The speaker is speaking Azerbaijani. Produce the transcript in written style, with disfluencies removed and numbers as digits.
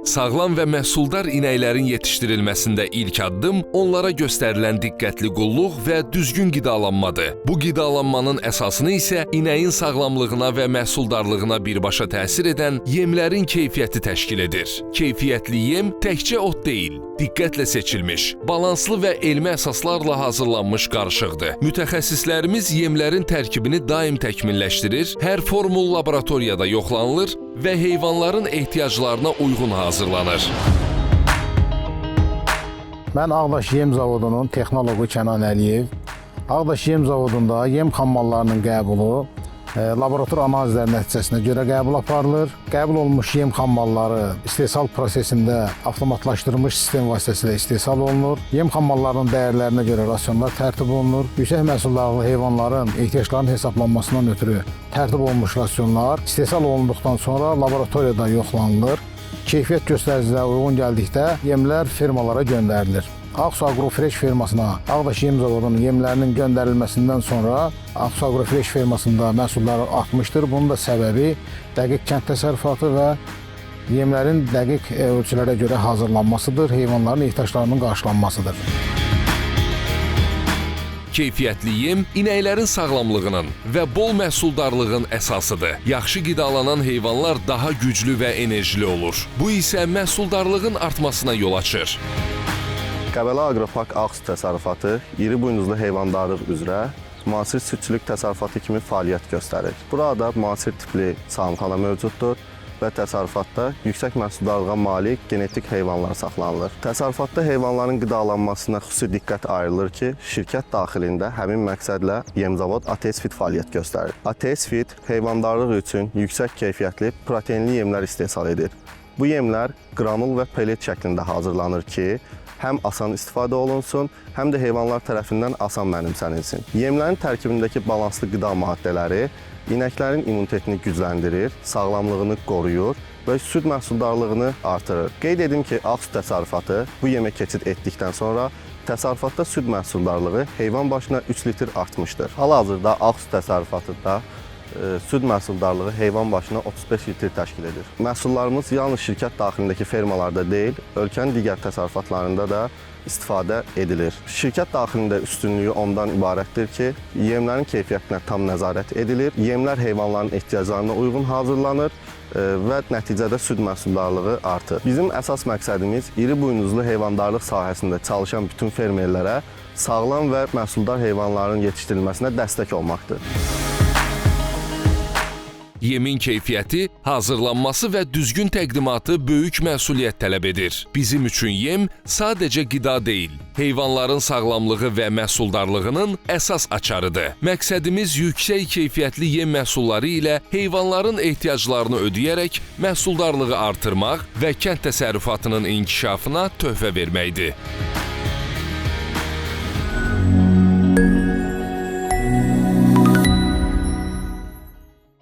Sağlam və məhsuldar inəklərin yetişdirilməsində ilk addım onlara göstərilən diqqətli qulluq və düzgün qidalanmadır. Bu qidalanmanın əsasını isə inəyin sağlamlığına və məhsuldarlığına birbaşa təsir edən yemlərin keyfiyyəti təşkil edir. Keyfiyyətli yem təkcə ot deyil, diqqətlə seçilmiş, balanslı və elmi əsaslarla hazırlanmış qarışıqdır. Mütəxəssislərimiz yemlərin tərkibini daim təkmilləşdirir, hər formul laboratoriyada yoxlanılır və heyvanların ehtiyaclarına uyğun hazırlanır. Mən Ağdaş Yem Zavodunun texnoloqu Kənan Əliyev. Ağdaş Yem Zavodunda yem xammallarının qəbulu laborator analizlər nəticəsinə görə qəbul aparılır. Qəbul olmuş yem xammalları istehsal prosesində avtomatlaşdırılmış sistem vasitəsilə istehsal olunur. Yem xammallarının dəyərlərinə görə rasionlar tərtib olunur. Yüksək məhsuldarlı heyvanların ehtiyaclarının hesablanmasından ötürü tərtib olunmuş rasionlar istehsal olunduqdan sonra laboratoriyada yoxlanılır. Keyfiyyət göstəricilərə uyğun gəldikdə yemlər firmalara göndərilir. Aksu Agrofresh firmasına Ağdaş Yem Zavodunun yemlərinin göndərilməsindən sonra Aksu Agrofresh firmasında məhsullar artmışdır. Bunun da səbəbi dəqiq kənd təsərrüfatı və yemlərin dəqiq ölçülərə görə hazırlanmasıdır, heyvanların ehtiyaclarının qarşılanmasıdır. Keyfiyyətli yem inəklərin sağlamlığının və bol məhsuldarlığın əsasıdır. Yaxşı qidalanan heyvanlar daha güclü və enerjili olur. Bu isə məhsuldarlığın artmasına yol açır. Qəbələ Aqropark Aksu təsərrüfatı iri buynuzlu heyvandarlıq üzrə müasir südçülük təsərrüfatı kimi fəaliyyət göstərir. Burada müasir tipli sağımxana mövcuddur və təsərrüfatda yüksək məhsuldarlığa malik genetik heyvanlar saxlanılır. Təsərrüfatda heyvanların qidalanmasına xüsusi diqqət ayrılır ki, şirkət daxilində həmin məqsədlə Yemzavod ATS Fit fəaliyyət göstərir. ATS Fit heyvandarlıq üçün yüksək keyfiyyətli proteinli yemlər istehsal edir. Bu yemlər qranul və pelet şəklində hazırlanır ki, həm asan istifadə olunsun, həm də heyvanlar tərəfindən asan mənimsənilsin. Yemlərin tərkibindəki balanslı qida maddələri inəklərin immunitetini gücləndirir, sağlamlığını qoruyur və süd məhsuldarlığını artırır. Qeyd edim ki, Aksu təsərrüfatı bu yemə keçid etdikdən sonra təsərrüfatda süd məhsuldarlığı heyvan başına 3 litr artmışdır. Hal-hazırda Aksu təsərrüfatında süd məhsuldarlığı heyvan başına 35 litr təşkil edir. Məhsullarımız yalnız şirkət daxilindəki fermalarda deyil, ölkənin digər təsərrüfatlarında da istifadə edilir. Şirkət daxilində üstünlüyü ondan ibarətdir ki, yemlərin keyfiyyətinə tam nəzarət edilir, yemlər heyvanların ehtiyaclarına uyğun hazırlanır və nəticədə süd məhsuldarlığı artır. Bizim əsas məqsədimiz iri buynuzlu heyvandarlıq sahəsində çalışan bütün fermerlərə sağlam və məhsuldar heyvanların yetişdirilməsinə dəstək olmaqdır. Yemin keyfiyyəti, hazırlanması və düzgün təqdimatı böyük məsuliyyət tələb edir. Bizim üçün yem sadəcə qida deyil, heyvanların sağlamlığı və məhsuldarlığının əsas açarıdır. Məqsədimiz yüksək keyfiyyətli yem məhsulları ilə heyvanların ehtiyaclarını ödəyərək məhsuldarlığı artırmaq və kənd təsərrüfatının inkişafına töhfə verməkdir.